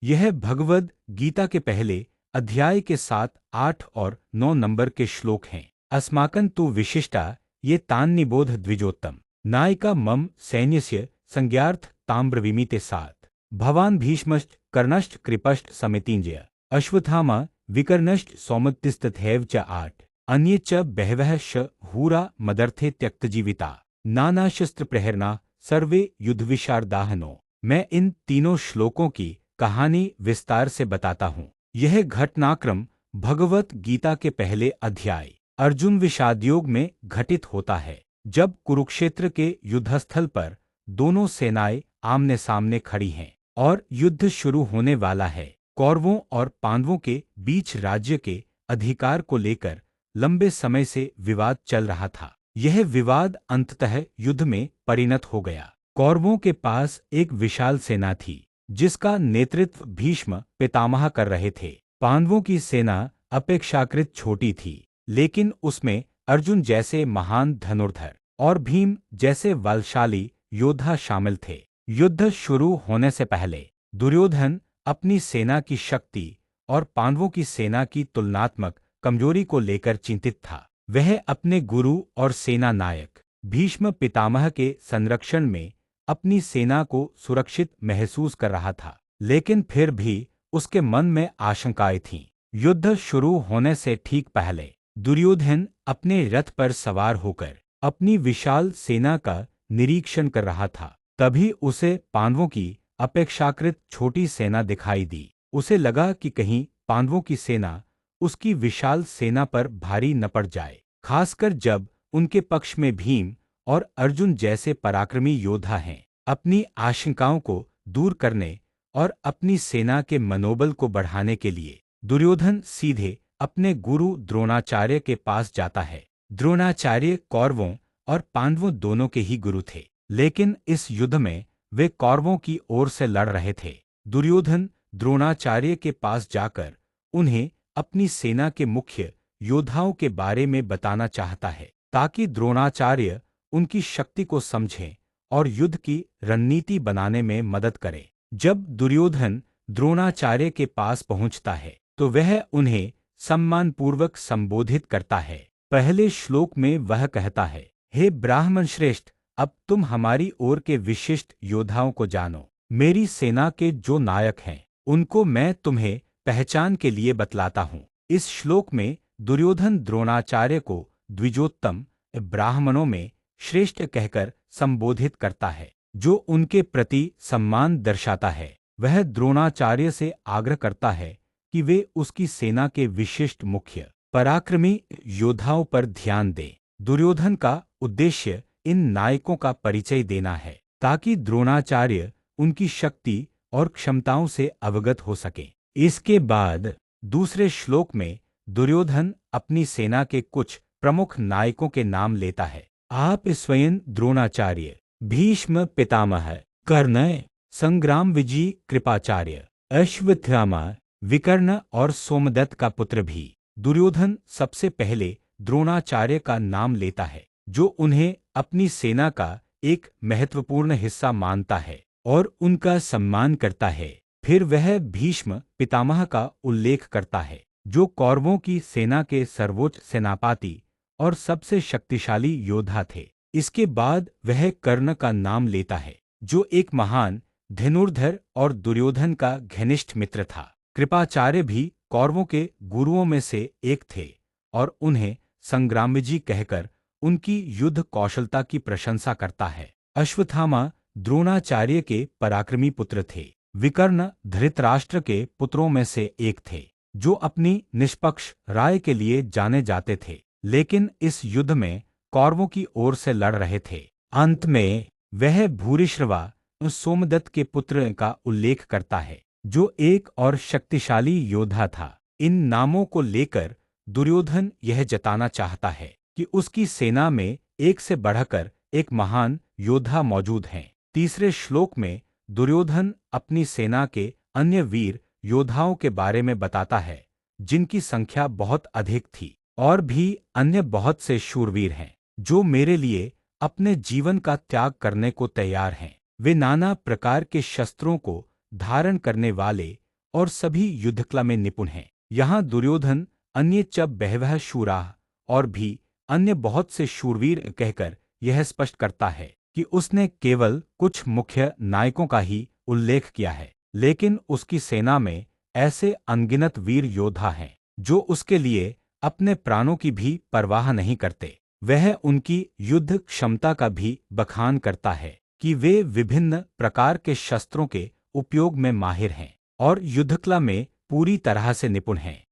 यह भगवद गीता के पहले अध्याय के 7, 8 और 9 नंबर के श्लोक हैं। अस्माकं तु विशिष्टा ये तान्निबोध द्विजोत्तम नायिका मम सैन्यस्य संज्ञार्थ ताम्रविमीते सात भवान भीष्मश्च कर्णश्च कृपश्च समितिंजय अश्वत्थामा विकर्णश्च सौमतिस्तथैव च आठ अन्ये च बहवः शूरा मदर्थे त्यक्तजीविता नानाशस्त्र प्रहरणा सर्वे युद्धविशारदाहनो। मैं इन तीनों श्लोकों की कहानी विस्तार से बताता हूँ। यह घटनाक्रम भगवत गीता के पहले अध्याय अर्जुन विषाद योग में घटित होता है, जब कुरुक्षेत्र के युद्धस्थल पर दोनों सेनाएं आमने सामने खड़ी हैं और युद्ध शुरू होने वाला है। कौरवों और पांडवों के बीच राज्य के अधिकार को लेकर लंबे समय से विवाद चल रहा था। यह विवाद अंततः युद्ध में परिणत हो गया। कौरवों के पास एक विशाल सेना थी, जिसका नेतृत्व भीष्म पितामह कर रहे थे। पांडवों की सेना अपेक्षाकृत छोटी थी, लेकिन उसमें अर्जुन जैसे महान धनुर्धर और भीम जैसे बलशाली योद्धा शामिल थे। युद्ध शुरू होने से पहले दुर्योधन अपनी सेना की शक्ति और पांडवों की सेना की तुलनात्मक कमजोरी को लेकर चिंतित था। वह अपने गुरु और सेना नायक भीष्म पितामह के संरक्षण में अपनी सेना को सुरक्षित महसूस कर रहा था, लेकिन फिर भी उसके मन में आशंकाएं थीं। युद्ध शुरू होने से ठीक पहले दुर्योधन अपने रथ पर सवार होकर अपनी विशाल सेना का निरीक्षण कर रहा था। तभी उसे पांडवों की अपेक्षाकृत छोटी सेना दिखाई दी। उसे लगा कि कहीं पांडवों की सेना उसकी विशाल सेना पर भारी न पड़ जाए, खासकर जब उनके पक्ष में भीम और अर्जुन जैसे पराक्रमी योद्धा हैं। अपनी आशंकाओं को दूर करने और अपनी सेना के मनोबल को बढ़ाने के लिए दुर्योधन सीधे अपने गुरु द्रोणाचार्य के पास जाता है। द्रोणाचार्य कौरवों और पांडवों दोनों के ही गुरु थे, लेकिन इस युद्ध में वे कौरवों की ओर से लड़ रहे थे। दुर्योधन द्रोणाचार्य के पास जाकर उन्हें अपनी सेना के मुख्य योद्धाओं के बारे में बताना चाहता है, ताकि द्रोणाचार्य उनकी शक्ति को समझें और युद्ध की रणनीति बनाने में मदद करें। जब दुर्योधन द्रोणाचार्य के पास पहुंचता है, तो वह उन्हें सम्मानपूर्वक संबोधित करता है। पहले श्लोक में वह कहता है, हे ब्राह्मण श्रेष्ठ, अब तुम हमारी ओर के विशिष्ट योद्धाओं को जानो। मेरी सेना के जो नायक हैं, उनको मैं तुम्हें पहचान के लिए बतलाता हूँ। इस श्लोक में दुर्योधन द्रोणाचार्य को द्विजोत्तम ब्राह्मणों में श्रेष्ठ कहकर संबोधित करता है, जो उनके प्रति सम्मान दर्शाता है। वह द्रोणाचार्य से आग्रह करता है कि वे उसकी सेना के विशिष्ट मुख्य पराक्रमी योद्धाओं पर ध्यान दें। दुर्योधन का उद्देश्य इन नायकों का परिचय देना है, ताकि द्रोणाचार्य उनकी शक्ति और क्षमताओं से अवगत हो सके। इसके बाद दूसरे श्लोक में दुर्योधन अपनी सेना के कुछ प्रमुख नायकों के नाम लेता है। आप स्वयं द्रोणाचार्य, भीष्म पितामह, कर्ण, संग्राम विजय कृपाचार्य, अश्वत्थामा, विकर्ण और सोमदत्त का पुत्र भी। दुर्योधन सबसे पहले द्रोणाचार्य का नाम लेता है, जो उन्हें अपनी सेना का एक महत्वपूर्ण हिस्सा मानता है और उनका सम्मान करता है। फिर वह भीष्म पितामह का उल्लेख करता है, जो कौरवों की सेना के सर्वोच्च सेनापति और सबसे शक्तिशाली योद्धा थे। इसके बाद वह कर्ण का नाम लेता है, जो एक महान धनुर्धर और दुर्योधन का घनिष्ठ मित्र था। कृपाचार्य भी कौरवों के गुरुओं में से एक थे और उन्हें संग्रामविजय कहकर उनकी युद्ध कौशलता की प्रशंसा करता है। अश्वत्थामा द्रोणाचार्य के पराक्रमी पुत्र थे। विकर्ण धृतराष्ट्र के पुत्रों में से एक थे, जो अपनी निष्पक्ष राय के लिए जाने जाते थे, लेकिन इस युद्ध में कौरवों की ओर से लड़ रहे थे। अंत में वह भूरिश्रवा सोमदत्त के पुत्र का उल्लेख करता है, जो एक और शक्तिशाली योद्धा था। इन नामों को लेकर दुर्योधन यह जताना चाहता है कि उसकी सेना में एक से बढ़कर एक महान योद्धा मौजूद हैं। तीसरे श्लोक में दुर्योधन अपनी सेना के अन्य वीर योद्धाओं के बारे में बताता है, जिनकी संख्या बहुत अधिक थी, और भी अन्य बहुत से शूरवीर हैं, जो मेरे लिए अपने जीवन का त्याग करने को तैयार हैं। वे नाना प्रकार के शस्त्रों को धारण करने वाले और सभी युद्धकला में निपुण हैं। यहाँ दुर्योधन अन्य च बहवः शूराः और भी अन्य बहुत से शूरवीर कहकर यह स्पष्ट करता है कि उसने केवल कुछ मुख्य नायकों का ही उल्लेख किया है, लेकिन उसकी सेना में ऐसे अनगिनत वीर योद्धा हैं जो उसके लिए अपने प्राणों की भी परवाह नहीं करते। वह उनकी युद्ध क्षमता का भी बखान करता है कि वे विभिन्न प्रकार के शस्त्रों के उपयोग में माहिर हैं और युद्धकला में पूरी तरह से निपुण हैं।